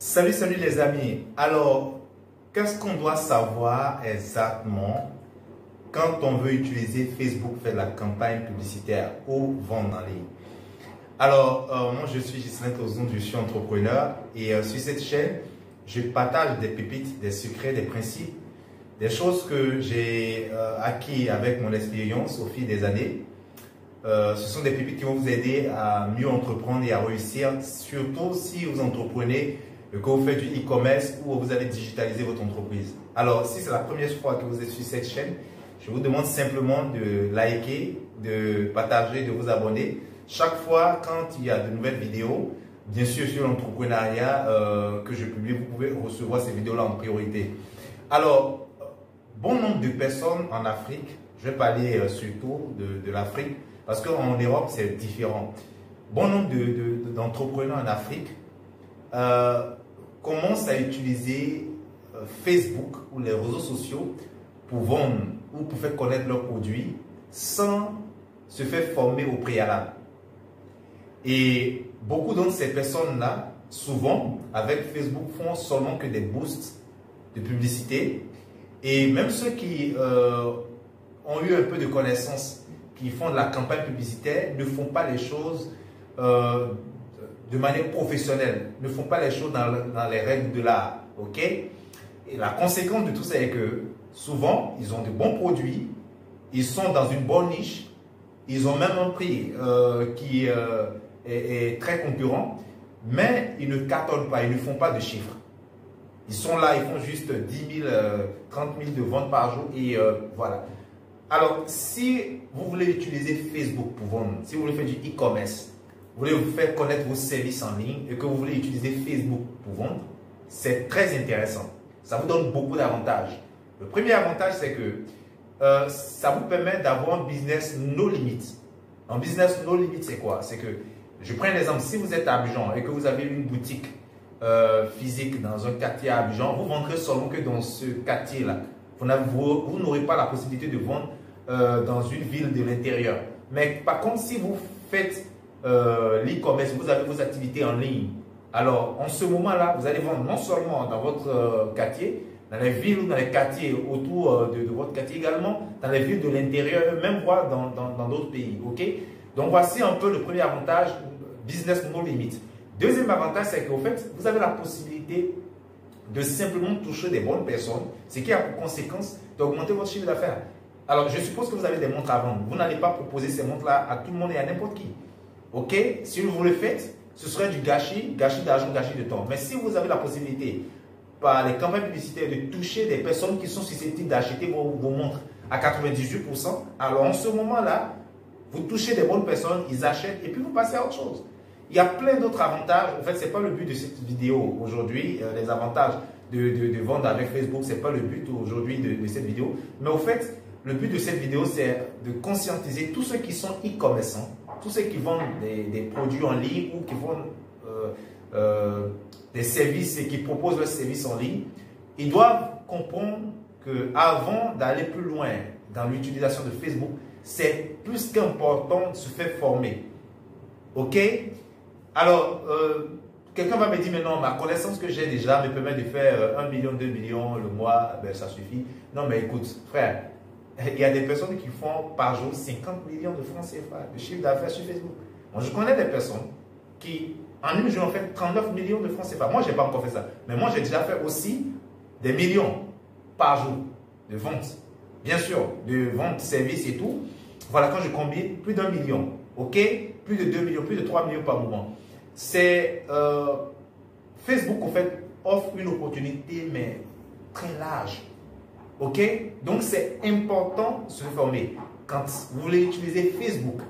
Salut les amis. Alors, qu'est-ce qu'on doit savoir exactement quand on veut utiliser Facebook, faire la campagne publicitaire ou vendre en ligne? Alors, moi je suis Ghislain Tozun, je suis entrepreneur et sur cette chaîne, je partage des pépites, des secrets, des principes, des choses que j'ai acquis avec mon expérience au fil des années. Ce sont des pépites qui vont vous aider à mieux entreprendre et à réussir, surtout si vous entreprenez, que vous faites du e-commerce ou vous allez digitaliser votre entreprise. Alors, si c'est la première fois que vous êtes sur cette chaîne, je vous demande simplement de liker, de partager, de vous abonner. Chaque fois, quand il y a de nouvelles vidéos, bien sûr sur l'entrepreneuriat que je publie, vous pouvez recevoir ces vidéos-là en priorité. Alors, bon nombre de personnes en Afrique, je vais parler surtout de l'Afrique, parce qu'en Europe, c'est différent. Bon nombre d'entrepreneurs en Afrique commencent à utiliser Facebook ou les réseaux sociaux pour vendre ou pour faire connaître leurs produits sans se faire former au préalable. Et beaucoup de ces personnes-là, souvent, avec Facebook, font seulement que des boosts de publicité. Et même ceux qui ont eu un peu de connaissances, qui font de la campagne publicitaire, ne font pas les choses de manière professionnelle, ne font pas les choses dans les règles de l'art. Ok? Et la conséquence de tout ça est que souvent, ils ont de bons produits, ils sont dans une bonne niche, ils ont même un prix qui est très concurrent, mais ils ne cartonnent pas, ils ne font pas de chiffres. Ils sont là, ils font juste 10 000, 30 000 de ventes par jour et voilà. Alors, si vous voulez utiliser Facebook pour vendre, si vous voulez faire du e-commerce, vous voulez vous faire connaître vos services en ligne et que vous voulez utiliser Facebook pour vendre, c'est très intéressant. Ça vous donne beaucoup d'avantages. Le premier avantage, c'est que ça vous permet d'avoir un business no limit. Un business no limit, c'est quoi? C'est que, je prends un exemple, si vous êtes à Abidjan et que vous avez une boutique physique dans un quartier à Abidjan, vous vendrez seulement que dans ce quartier-là. Vous n'aurez pas la possibilité de vendre dans une ville de l'intérieur. Mais par contre, si vous faites l'e-commerce, vous avez vos activités en ligne, alors en ce moment-là, vous allez vendre non seulement dans votre quartier, dans les villes ou dans les quartiers autour de votre quartier également, dans les villes de l'intérieur, même voire dans d'autres pays. Ok? Donc voici un peu le premier avantage, business no limit. Deuxième avantage, c'est qu'au fait, vous avez la possibilité de simplement toucher des bonnes personnes, ce qui a pour conséquence d'augmenter votre chiffre d'affaires. Alors, je suppose que vous avez des montres à vendre. Vous n'allez pas proposer ces montres-là à tout le monde et à n'importe qui. Ok? Si vous le faites, ce serait du gâchis d'argent, gâchis de temps. Mais si vous avez la possibilité, par les campagnes publicitaires, de toucher des personnes qui sont susceptibles d'acheter vos montres à 98%, alors en ce moment-là, vous touchez des bonnes personnes, ils achètent et puis vous passez à autre chose. Il y a plein d'autres avantages. En fait, ce n'est pas le but de cette vidéo aujourd'hui. Les avantages de vendre avec Facebook, ce n'est pas le but aujourd'hui de cette vidéo. Mais au fait, le but de cette vidéo, c'est de conscientiser tous ceux qui sont e-commerçants, tous ceux qui vendent des produits en ligne ou qui vendent des services et qui proposent leurs services en ligne. Ils doivent comprendre qu'avant d'aller plus loin dans l'utilisation de Facebook, c'est plus qu'important de se faire former. Ok? Alors, quelqu'un va me dire, mais non, ma connaissance que j'ai déjà me permet de faire 1 million, 2 millions le mois, ben, ça suffit. Non, mais écoute, frère, il y a des personnes qui font par jour 50 millions de francs CFA de chiffre d'affaires sur Facebook. Moi, je connais des personnes qui, en une journée, ont fait 39 millions de francs CFA. Moi, je n'ai pas encore fait ça. Mais moi, j'ai déjà fait aussi des millions par jour de ventes. Bien sûr, de ventes, services et tout. Voilà, quand je combine, plus d'1 million. OK? Plus de 2 millions, plus de 3 millions par moment. C'est Facebook, en fait, offre une opportunité, mais très large. Ok? Donc, c'est important de se former. Quand vous voulez utiliser Facebook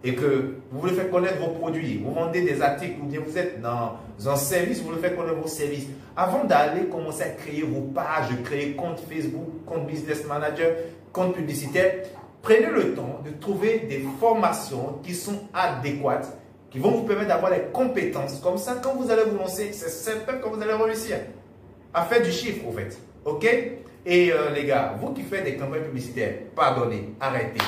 et que vous voulez faire connaître vos produits, vous vendez des articles ou bien vous êtes dans un service, vous voulez faire connaître vos services, avant d'aller commencer à créer vos pages, créer compte Facebook, compte Business Manager, compte publicitaire, prenez le temps de trouver des formations qui sont adéquates, qui vont vous permettre d'avoir les compétences. Comme ça, quand vous allez vous lancer, c'est certain que vous allez réussir à faire du chiffre, en fait. OK? Et les gars, vous qui faites des campagnes publicitaires, pardonnez, arrêtez.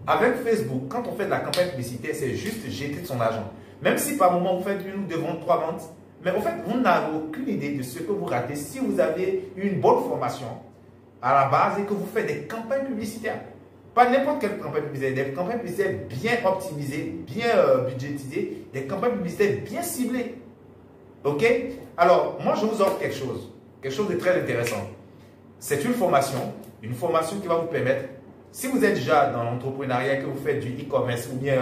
Avec Facebook, quand on fait de la campagne publicitaire, c'est juste jeter de son argent. Même si par moment vous faites une ou deux ventes, trois ventes, Mais en fait, vous n'avez aucune idée de ce que vous ratez si vous avez une bonne formation à la base et que vous faites des campagnes publicitaires. Pas n'importe quelle campagne publicitaire, des campagnes publicitaires bien optimisées, bien budgétisées, des campagnes publicitaires bien ciblées. Ok? Alors, moi, je vous offre quelque chose de très intéressant. C'est une formation qui va vous permettre, si vous êtes déjà dans l'entrepreneuriat, que vous faites du e-commerce ou bien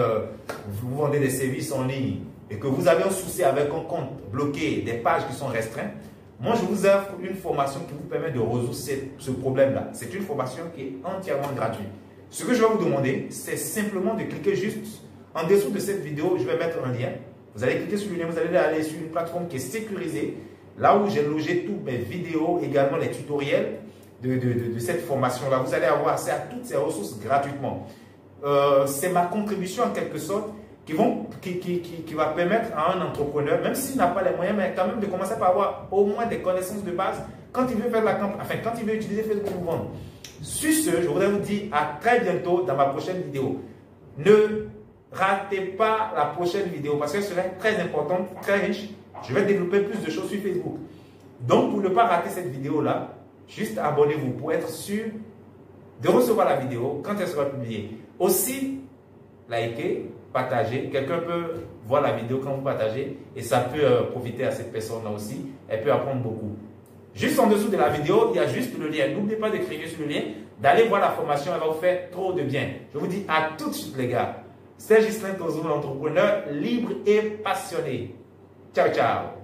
vous vendez des services en ligne et que vous avez un souci avec un compte bloqué, des pages qui sont restreintes, moi, je vous offre une formation qui vous permet de résoudre ce problème-là. C'est une formation qui est entièrement gratuite. Ce que je vais vous demander, c'est simplement de cliquer juste en dessous de cette vidéo. Je vais mettre un lien. Vous allez cliquer sur le lien, vous allez aller sur une plateforme qui est sécurisée, là où j'ai logé toutes mes vidéos, également les tutoriels de cette formation-là. Vous allez avoir accès à toutes ces ressources gratuitement. C'est ma contribution en quelque sorte qui va permettre à un entrepreneur, même s'il n'a pas les moyens, mais quand même de commencer par avoir au moins des connaissances de base quand il veut faire la campagne, enfin quand il veut utiliser Facebook pour vendre. Sur ce, je voudrais vous dire à très bientôt dans ma prochaine vidéo. Ne ratez pas la prochaine vidéo parce qu'elle sera très importante, très riche. Je vais développer plus de choses sur Facebook. Donc, pour ne pas rater cette vidéo-là, juste abonnez-vous pour être sûr de recevoir la vidéo quand elle sera publiée. Aussi, likez, partagez. Quelqu'un peut voir la vidéo quand vous partagez et ça peut profiter à cette personne-là aussi. Elle peut apprendre beaucoup. Juste en dessous de la vidéo, il y a juste le lien. N'oubliez pas de cliquer sur le lien, d'aller voir la formation, elle va vous faire trop de bien. Je vous dis à tout de suite les gars. C'est Ghislain Tozo, l'entrepreneur libre et passionné. Ciao, ciao.